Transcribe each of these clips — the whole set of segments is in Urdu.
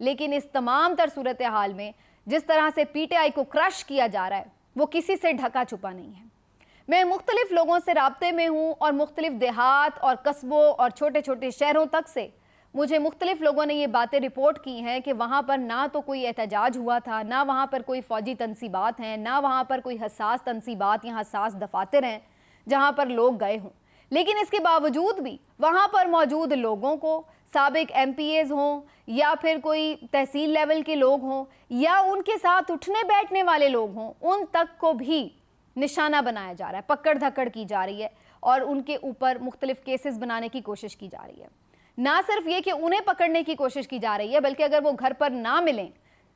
لیکن اس تمام تر صورتحال میں جس طرح سے پی ٹی آئی کو کرش کیا جا رہا ہے وہ کسی سے ڈھکا چھپا نہیں ہے۔ میں مختلف لوگوں سے رابطے میں ہوں اور مختلف دیہات اور قصبوں اور چھوٹے چھوٹے شہروں تک سے مجھے مختلف لوگوں نے یہ باتیں رپورٹ کی ہیں کہ وہاں پر نہ تو کوئی احتجاج ہوا تھا، نہ وہاں پر کوئی فوجی تنصیبات ہیں، نہ وہاں پر کوئی حساس تنصیبات یا حساس دفاتر ہیں جہاں پر لوگ گئے ہوں، لیکن اس کے باوجود بھی وہاں پر موجود لوگوں کو، سابق ایم پی ایز ہوں یا پھر کوئی تحصیل لیول کے لوگ ہوں یا ان کے ساتھ اٹھنے بیٹھنے والے لوگ ہوں، ان تک کو بھی نشانہ بنایا جا رہا ہے، پکڑ دھکڑ کی جا رہی ہے اور ان کے اوپر مختلف کیسز بنانے کی کوشش کی جا رہی ہے۔ نہ صرف یہ کہ انہیں پکڑنے کی کوشش کی جا رہی ہے بلکہ اگر وہ گھر پر نہ ملیں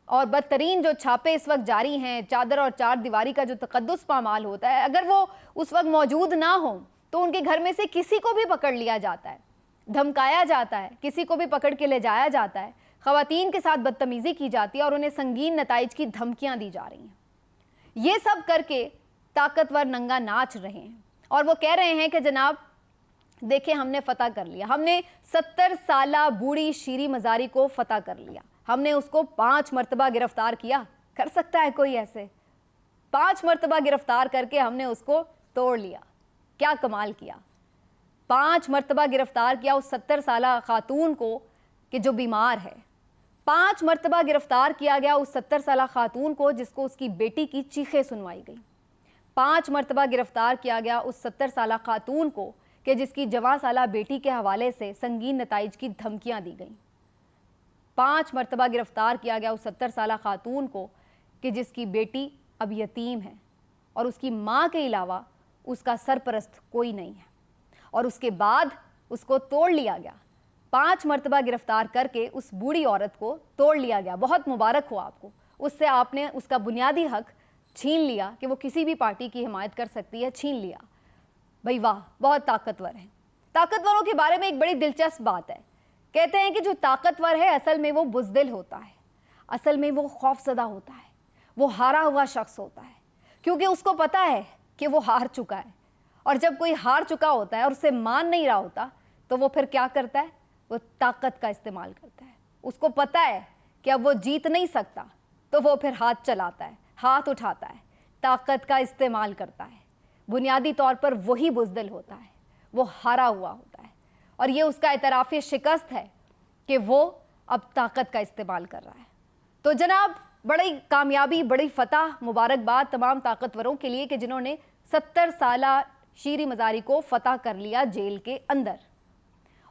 اور بدترین جو چھاپے اس وقت جاری ہیں، چادر اور چار دیواری کا جو تقدس پامال ہوتا ہے، اگر وہ اس وقت موجود نہ ہوں تو ان کے گھر میں سے کسی کو بھی پکڑ لیا جاتا ہے، دھمکایا جاتا ہے، کسی کو بھی پکڑ کے لے جایا جاتا ہے، خواتین کے ساتھ بدتمیزی کی جاتی ہے اور انہیں سنگین نتائج کی دھمکیاں دی جا رہی ہیں۔ یہ سب کر کے طاقتور ننگا ناچ رہے ہیں اور وہ کہہ رہے ہیں کہ جناب دیکھیں ہم نے فتح کر لیا، ہم نے 70 سالہ بوڑھی شیریں مزاری کو فتح کر لیا، ہم نے اس کو 5 مرتبہ گرفتار کیا۔ کر سکتا ہے کوئی ایسے؟ 5 مرتبہ گرفتار کر کے ہم نے اس کو توڑ لیا۔ کیا کمال کیا! 5 مرتبہ گرفتار کیا اس 70 سالہ خاتون کو کہ جو بیمار ہے، 5 مرتبہ گرفتار کیا گیا اس 70 سالہ خاتون کو جس کو اس کی بیٹی کی چیخیں سنوائی گئی، 5 مرتبہ گرفتار کیا گیا اس 70 سالہ خاتون کو کہ جس کی جوان سالہ بیٹی کے حوالے سے سنگین نتائج کی دھمکیاں دی گئیں، 5 مرتبہ گرفتار کیا گیا اس 70 سالہ خاتون کو کہ جس کی بیٹی اب یتیم ہے اور اس کی ماں کے علاوہ اس کا سرپرست کوئی نہیں ہے، اور اس کے بعد اس کو توڑ لیا گیا۔ 5 مرتبہ گرفتار کر کے اس بوڑھی عورت کو توڑ لیا گیا۔ بہت مبارک ہو آپ کو، اس سے آپ نے اس کا بنیادی حق چھین لیا کہ وہ کسی بھی پارٹی کی حمایت کر سکتی ہے، چھین لیا۔ بھئی واہ، بہت طاقتور ہیں۔ طاقتوروں کے بارے میں ایک بڑی دلچسپ بات ہے، کہتے ہیں کہ جو طاقتور ہے اصل میں وہ بزدل ہوتا ہے، اصل میں وہ خوف زدہ ہوتا ہے، وہ ہارا ہوا شخص ہوتا ہے، کیونکہ اس کو پتا ہے کہ وہ ہار چکا ہے، اور جب کوئی ہار چکا ہوتا ہے اور اسے مان نہیں رہا ہوتا تو وہ پھر کیا کرتا ہے؟ وہ طاقت کا استعمال کرتا ہے۔ اس کو پتا ہے کہ اب وہ جیت نہیں سکتا تو وہ پھر ہاتھ چلاتا ہے، ہاتھ اٹھاتا ہے، طاقت کا استعمال کرتا ہے۔ بنیادی طور پر وہی بزدل ہوتا ہے، وہ ہارا ہوا ہوتا ہے، اور یہ اس کا اعتراف شکست ہے کہ وہ اب طاقت کا استعمال کر رہا ہے۔ تو جناب بڑی کامیابی، بڑی فتح، مبارکباد تمام طاقتوروں کے لیے کہ جنہوں نے 70 سالہ شیریں مزاری کو فتح کر لیا جیل کے اندر۔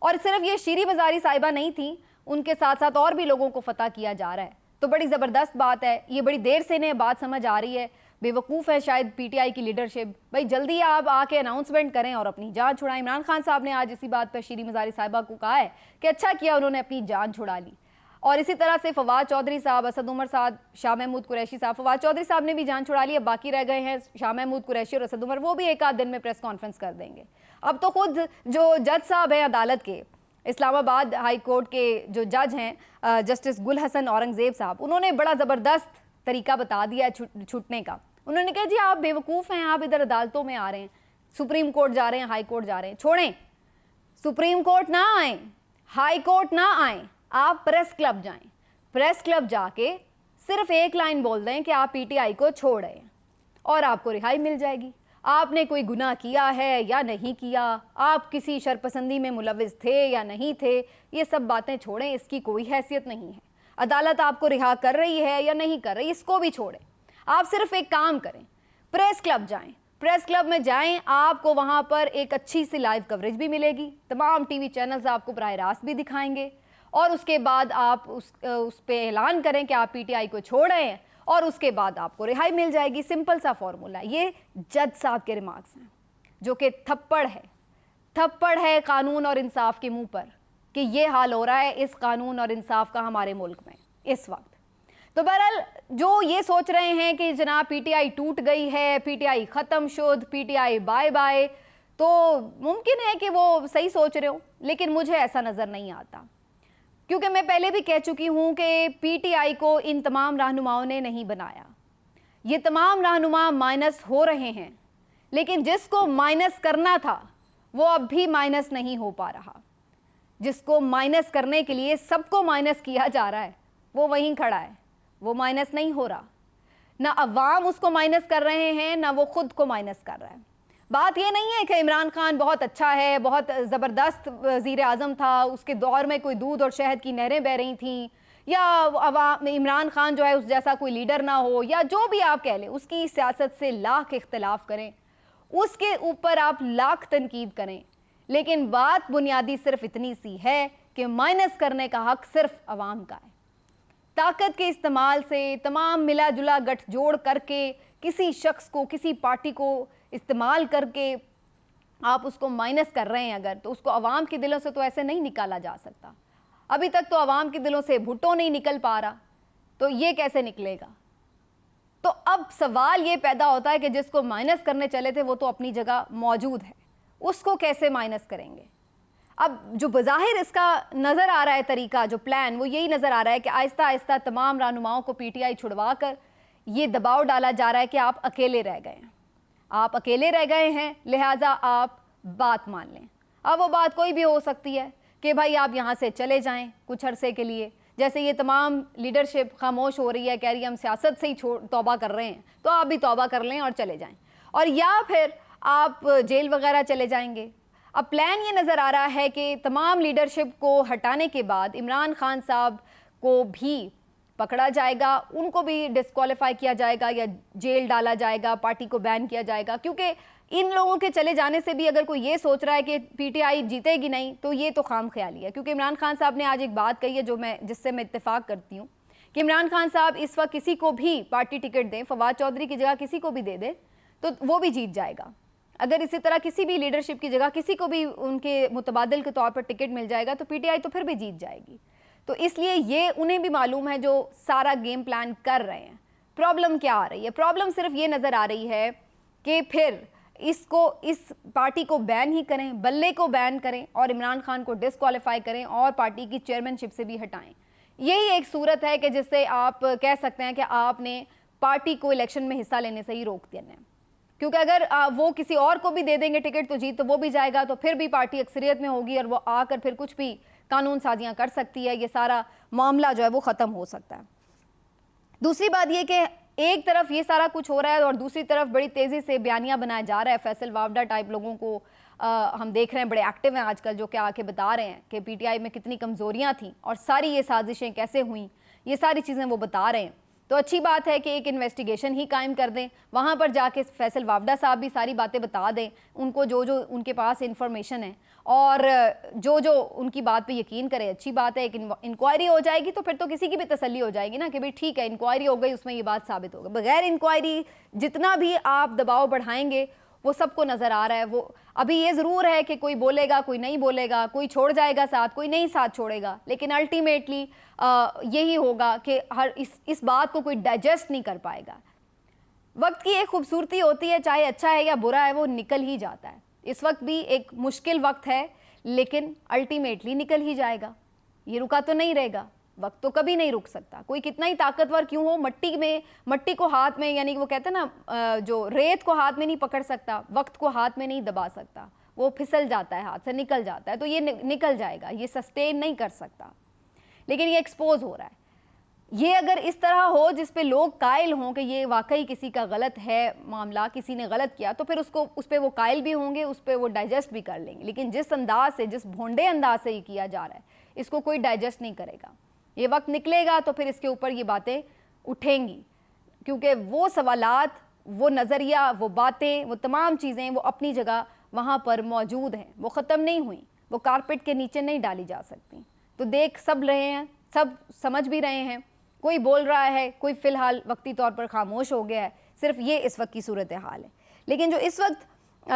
اور صرف یہ شیریں مزاری صاحبہ نہیں تھیں، ان کے ساتھ ساتھ اور بھی لوگوں کو فتح کیا جا رہا ہے، تو بڑی زبردست بات ہے۔ یہ بڑی دیر سے انہیں بات سمجھ آ رہی ہے، بے وقوف ہے شاید پی ٹی آئی کی لیڈرشپ، بھائی جلدی آپ آ کے اناؤنسمنٹ کریں اور اپنی جان چھڑائیں۔ عمران خان صاحب نے آج اسی بات پر شیریں مزاری صاحبہ کو کہا ہے کہ اچھا کیا انہوں نے اپنی جان چھڑا لی، اور اسی طرح سے فواد چودھری صاحب، اسد عمر صاحب، شاہ محمود قریشی صاحب، فواد چودھری صاحب نے بھی جان چھڑا لی، اب باقی رہ گئے ہیں شاہ محمود قریشی اور اسد عمر، وہ بھی ایک آدھ دن میں پریس کانفرنس کر دیں گے۔ اب تو خود جو جج صاحب ہیں عدالت کے، اسلام آباد ہائی کورٹ کے جو جج ہیں جسٹس گل حسن اورنگزیب صاحب، انہوں نے بڑا زبردست طریقہ بتا دیا ہے چھوٹنے کا۔ انہوں نے کہا جی آپ بے وقوف ہیں، آپ ادھر عدالتوں میں آ رہے ہیں، سپریم کورٹ جا رہے ہیں، ہائی کورٹ جا رہے ہیں، چھوڑیں، سپریم کورٹ نہ آئیں، ہائی کورٹ نہ آئیں، آپ پریس کلب جائیں، پریس کلب جا کے صرف ایک لائن بول دیں کہ آپ پی ٹی آئی کو چھوڑ رہے ہیں اور آپ کو رہائی مل جائے گی۔ آپ نے کوئی گناہ کیا ہے یا نہیں کیا، آپ کسی شرپسندی میں ملوث تھے یا نہیں تھے، یہ سب باتیں چھوڑیں، اس کی کوئی حیثیت نہیں ہے۔ عدالت آپ کو رہا کر رہی ہے یا نہیں کر رہی، اس کو بھی چھوڑیں۔ آپ صرف ایک کام کریں، پریس کلب جائیں، پریس کلب میں جائیں، آپ کو وہاں پر ایک اچھی سی لائیو کوریج بھی ملے گی، تمام ٹی وی چینلز آپ کو براہ راست بھی دکھائیں گے، اور اس کے بعد آپ اس پہ اعلان کریں کہ آپ پی ٹی آئی کو چھوڑ رہے ہیں، اور اس کے بعد آپ کو رہائی مل جائے گی۔ سمپل سا فارمولہ۔ یہ جج صاحب کے ریمارکس ہیں جو کہ تھپڑ ہے قانون اور انصاف کے منہ پر کہ یہ حال ہو رہا ہے اس قانون اور انصاف کا ہمارے ملک میں اس وقت۔ تو بہرحال جو یہ سوچ رہے ہیں کہ جناب پی ٹی آئی ٹوٹ گئی ہے، پی ٹی آئی ختم شد، P T I bye bye, تو ممکن ہے کہ وہ صحیح سوچ رہے ہوں، لیکن مجھے ایسا نظر نہیں آتا، کیونکہ میں پہلے بھی کہہ چکی ہوں کہ پی ٹی آئی کو ان تمام رہنماؤں نے نہیں بنایا۔ یہ تمام رہنما مائنس ہو رہے ہیں، لیکن جس کو مائنس کرنا تھا وہ اب بھی مائنس نہیں ہو پا رہا۔ جس کو مائنس کرنے کے لیے سب کو مائنس کیا جا رہا ہے وہ وہیں کھڑا ہے, وہ مائنس نہیں ہو رہا. نہ عوام اس کو مائنس کر رہے ہیں, نہ وہ خود کو مائنس کر رہا ہے. بات یہ نہیں ہے کہ عمران خان بہت اچھا ہے, بہت زبردست وزیر اعظم تھا, اس کے دور میں کوئی دودھ اور شہد کی نہریں بہہ رہی تھیں, یا عمران خان جو ہے اس جیسا کوئی لیڈر نہ ہو, یا جو بھی آپ کہہ لیں, اس کی سیاست سے لاکھ اختلاف کریں, اس کے اوپر آپ لاکھ تنقید کریں, لیکن بات بنیادی صرف اتنی سی ہے کہ مائنس کرنے کا حق صرف عوام کا ہے. طاقت کے استعمال سے, تمام ملا جلا گٹھ جوڑ کر کے, کسی شخص کو, کسی پارٹی کو استعمال کر کے آپ اس کو مائنس کر رہے ہیں اگر, تو اس کو عوام کے دلوں سے تو ایسے نہیں نکالا جا سکتا. ابھی تک تو عوام کے دلوں سے بھٹو نہیں نکل پا رہا, تو یہ کیسے نکلے گا؟ تو اب سوال یہ پیدا ہوتا ہے کہ جس کو مائنس کرنے چلے تھے وہ تو اپنی جگہ موجود ہے, اس کو کیسے مائنس کریں گے؟ اب جو بظاہر اس کا نظر آ رہا ہے طریقہ, جو پلان, وہ یہی نظر آ رہا ہے کہ آہستہ آہستہ تمام رہنماؤں کو پی ٹی آئی چھڑوا کر یہ دباؤ ڈالا جا رہا ہے کہ آپ اکیلے رہ گئے ہیں, آپ اکیلے رہ گئے ہیں, لہٰذا آپ بات مان لیں. اب وہ بات کوئی بھی ہو سکتی ہے کہ بھائی آپ یہاں سے چلے جائیں کچھ عرصے کے لیے, جیسے یہ تمام لیڈرشپ خاموش ہو رہی ہے, کہہ رہی ہے ہم سیاست سے ہی توبہ کر رہے ہیں, تو آپ بھی توبہ کر لیں اور چلے جائیں, اور یا پھر آپ جیل وغیرہ چلے جائیں گے. اب پلان یہ نظر آ رہا ہے کہ تمام لیڈرشپ کو ہٹانے کے بعد عمران خان صاحب کو بھی پکڑا جائے گا, ان کو بھی ڈسکوالیفائی کیا جائے گا یا جیل ڈالا جائے گا, پارٹی کو بین کیا جائے گا, کیونکہ ان لوگوں کے چلے جانے سے بھی اگر کوئی یہ سوچ رہا ہے کہ پی ٹی آئی جیتے گی نہیں, تو یہ تو خام خیالی ہے. کیونکہ عمران خان صاحب نے آج ایک بات کہی ہے جس سے میں اتفاق کرتی ہوں کہ عمران خان صاحب اس وقت کسی کو بھی پارٹی ٹکٹ دیں, فواد چودھری کی جگہ کسی کو بھی دے دیں تو وہ بھی جیت جائے گا. اگر اسی طرح کسی بھی لیڈرشپ کی جگہ کسی کو بھی ان کے متبادل کے طور پر ٹکٹ مل جائے گا تو پی ٹی آئی تو پھر بھی جیت جائے گی. تو اس لیے یہ انہیں بھی معلوم ہے جو سارا گیم پلان کر رہے ہیں. پرابلم کیا آ رہی ہے؟ پرابلم صرف یہ نظر آ رہی ہے کہ پھر اس پارٹی کو بین ہی کریں, بلے کو بین کریں اور عمران خان کو ڈسکوالیفائی کریں اور پارٹی کی چیئرمین شپ سے بھی ہٹائیں. یہی ایک صورت ہے کہ جس سے آپ کہہ سکتے ہیں کہ آپ نے پارٹی کو الیکشن میں حصہ لینے سے ہی روک دینا ہے. کیونکہ اگر وہ کسی اور کو بھی دے دیں گے ٹکٹ تو جیت تو وہ بھی جائے گا, تو پھر بھی پارٹی اکثریت میں ہوگی اور وہ آ کر پھر کچھ بھی قانون سازیاں کر سکتی ہے, یہ سارا معاملہ جو ہے وہ ختم ہو سکتا ہے. دوسری بات یہ کہ ایک طرف یہ سارا کچھ ہو رہا ہے اور دوسری طرف بڑی تیزی سے بیانیہ بنایا جا رہا ہے. فیصل وافدہ ٹائپ لوگوں کو ہم دیکھ رہے ہیں بڑے ایکٹیو ہیں آج کل, جو کہ آ کے بتا رہے ہیں کہ پی ٹی آئی میں کتنی کمزوریاں تھیں اور ساری یہ سازشیں کیسے ہوئیں, یہ ساری چیزیں وہ بتا رہے ہیں. تو اچھی بات ہے کہ ایک انویسٹیگیشن ہی قائم کر دیں, وہاں پر جا کے فیصل وافدہ صاحب بھی ساری باتیں بتا دیں ان کو, جو ان کے پاس انفارمیشن ہے, اور جو ان کی بات پہ یقین کرے. اچھی بات ہے, ایک انکوائری ہو جائے گی تو پھر تو کسی کی بھی تسلی ہو جائے گی نا کہ بھئی ٹھیک ہے انکوائری ہو گئی, اس میں یہ بات ثابت ہوگا. بغیر انکوائری جتنا بھی آپ دباؤ بڑھائیں گے وہ سب کو نظر آ رہا ہے. وہ ابھی یہ ضرور ہے کہ کوئی بولے گا, کوئی نہیں بولے گا, کوئی چھوڑ جائے گا ساتھ, کوئی نہیں ساتھ چھوڑے گا, لیکن الٹیمیٹلی یہی ہوگا کہ اس بات کو کوئی ڈائجسٹ نہیں کر پائے گا. وقت کی ایک خوبصورتی ہوتی ہے, چاہے اچھا ہے یا برا ہے وہ نکل ہی جاتا ہے. اس وقت بھی ایک مشکل وقت ہے لیکن الٹیمیٹلی نکل ہی جائے گا, یہ رکا تو نہیں رہے گا. وقت تو کبھی نہیں رک سکتا, کوئی کتنا ہی طاقتور کیوں ہو, مٹی کو ہاتھ میں, یعنی وہ کہتے ہیں نا جو ریت کو ہاتھ میں نہیں پکڑ سکتا, وقت کو ہاتھ میں نہیں دبا سکتا, وہ پھسل جاتا ہے, ہاتھ سے نکل جاتا ہے. تو یہ نکل جائے گا, یہ سسٹین نہیں کر سکتا, لیکن یہ ایکسپوز ہو رہا ہے. یہ اگر اس طرح ہو جس پہ لوگ قائل ہوں کہ یہ واقعی کسی کا غلط ہے معاملہ, کسی نے غلط کیا, تو پھر اس پہ وہ قائل بھی ہوں گے, اس پہ وہ ڈائجسٹ بھی کر لیں گے. لیکن جس انداز سے, جس بھونڈے انداز سے یہ کیا جا رہا ہے, اس کو کوئی ڈائجسٹ نہیں کرے گا. یہ وقت نکلے گا تو پھر اس کے اوپر یہ باتیں اٹھیں گی, کیونکہ وہ سوالات, وہ نظریہ, وہ باتیں, وہ تمام چیزیں وہ اپنی جگہ وہاں پر موجود ہیں, وہ ختم نہیں ہوئیں, وہ کارپیٹ کے نیچے نہیں ڈالی جا سکتی. تو دیکھ سب رہے ہیں, سب سمجھ بھی رہے ہیں, کوئی بول رہا ہے, کوئی فی الحال وقتی طور پر خاموش ہو گیا ہے. صرف یہ اس وقت کی صورتحال ہے. لیکن جو اس وقت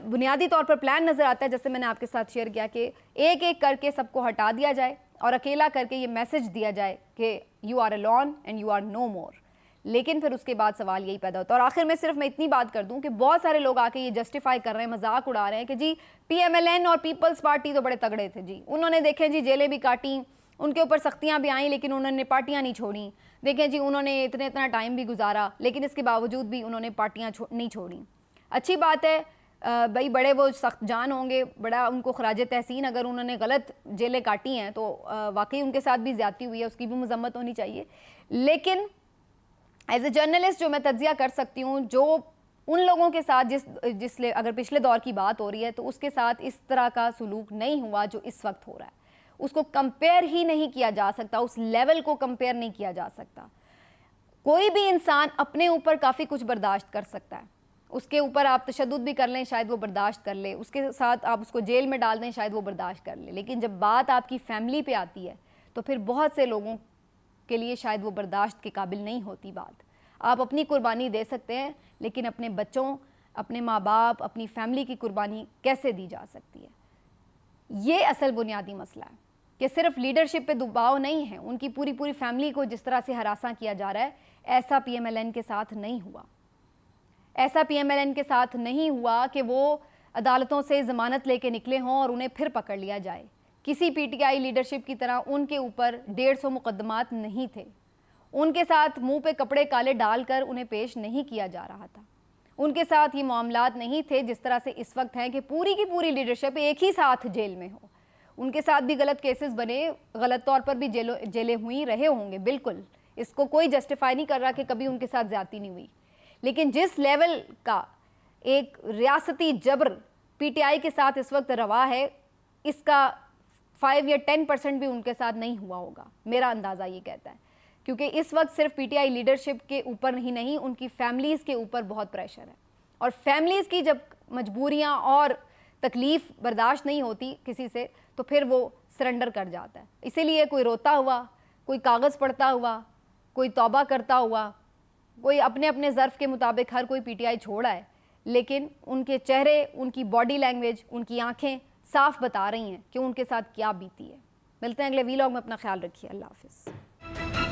بنیادی طور پر پلان نظر آتا ہے, جیسے میں نے آپ کے ساتھ شیئر کیا, کہ ایک ایک کر کے سب کو ہٹا دیا جائے اور اکیلا کر کے یہ میسج دیا جائے کہ you are alone and you are no more. لیکن پھر اس کے بعد سوال یہی پیدا ہوتا ہے. اور آخر میں صرف میں اتنی بات کر دوں کہ بہت سارے لوگ آ کے یہ جسٹیفائی کر رہے ہیں, مذاق اڑا رہے ہیں کہ جی پی ایم ایل این اور پیپلز پارٹی تو بڑے تگڑے تھے جی, انہوں نے دیکھیں جی جیلیں بھی کاٹیں, ان کے اوپر سختیاں بھی آئیں, لیکن انہوں نے پارٹیاں نہیں چھوڑیں. دیکھیں جی انہوں نے اتنا ٹائم بھی گزارا, لیکن اس کے باوجود بھی انہوں نے پارٹیاں نہیں چھوڑیں. اچھی بات ہے, بھائی بڑے وہ سخت جان ہوں گے, بڑا ان کو خراج تحسین, اگر انہوں نے غلط جیلیں کاٹی ہیں تو واقعی ان کے ساتھ بھی زیادتی ہوئی ہے, اس کی بھی مذمت ہونی چاہیے. لیکن ایز اے جرنلسٹ جو میں تجزیہ کر سکتی ہوں, جو ان لوگوں کے ساتھ جس اگر پچھلے دور کی بات ہو رہی ہے تو اس کے ساتھ اس طرح کا سلوک نہیں ہوا جو اس وقت ہو رہا ہے. اس کو کمپیئر ہی نہیں کیا جا سکتا, اس لیول کو کمپیئر نہیں کیا جا سکتا. کوئی بھی انسان اپنے اوپر کافی کچھ برداشت کر سکتا ہے, اس کے اوپر آپ تشدد بھی کر لیں شاید وہ برداشت کر لے, اس کے ساتھ آپ اس کو جیل میں ڈال دیں شاید وہ برداشت کر لے, لیکن جب بات آپ کی فیملی پہ آتی ہے تو پھر بہت سے لوگوں کے لیے شاید وہ برداشت کے قابل نہیں ہوتی بات. آپ اپنی قربانی دے سکتے ہیں لیکن اپنے بچوں, اپنے ماں باپ, اپنی فیملی کی قربانی کیسے دی جا سکتی ہے؟ یہ اصل بنیادی مسئلہ ہے کہ صرف لیڈرشپ پہ دباؤ نہیں ہے, ان کی پوری فیملی کو جس طرح سے ہراساں کیا جا رہا ہے, ایسا پی ایم ایل این کے ساتھ نہیں ہوا. ایسا پی ایم ایل این کے ساتھ نہیں ہوا کہ وہ عدالتوں سے ضمانت لے کے نکلے ہوں اور انہیں پھر پکڑ لیا جائے. کسی پی ٹی آئی لیڈرشپ کی طرح ان کے اوپر 150 مقدمات نہیں تھے, ان کے ساتھ منہ پہ کپڑے کالے ڈال کر انہیں پیش نہیں کیا جا رہا تھا, ان کے ساتھ یہ معاملات نہیں تھے جس طرح سے اس وقت ہیں کہ پوری کی پوری لیڈرشپ ایک ہی ساتھ جیل میں ہو. ان کے ساتھ بھی غلط کیسز بنے, غلط طور پر بھی جیلیں ہوئی رہے ہوں گے, بالکل اس کو کوئی جسٹیفائی نہیں کر رہا کہ کبھی ان کے ساتھ زیادتی نہیں ہوئی. لیکن جس لیول کا ایک ریاستی جبر پی ٹی آئی کے ساتھ اس وقت روا ہے, اس کا 5 یا 10% بھی ان کے ساتھ نہیں ہوا ہوگا, میرا اندازہ یہ کہتا ہے. کیونکہ اس وقت صرف پی ٹی آئی لیڈرشپ کے اوپر ہی نہیں, ان کی فیملیز کے اوپر بہت پریشر ہے, اور فیملیز کی جب مجبوریاں اور تکلیف برداشت نہیں ہوتی کسی سے تو پھر وہ سرنڈر کر جاتا ہے. اسی لیے کوئی روتا ہوا, کوئی کاغذ پڑھتا ہوا, کوئی توبہ کرتا ہوا, کوئی اپنے اپنے ظرف کے مطابق ہر کوئی پی ٹی آئی چھوڑا ہے, لیکن ان کے چہرے, ان کی باڈی لینگویج, ان کی آنکھیں صاف بتا رہی ہیں کہ ان کے ساتھ کیا بیتی ہے. ملتے ہیں اگلے ویلاگ میں, اپنا خیال رکھیے, اللہ حافظ.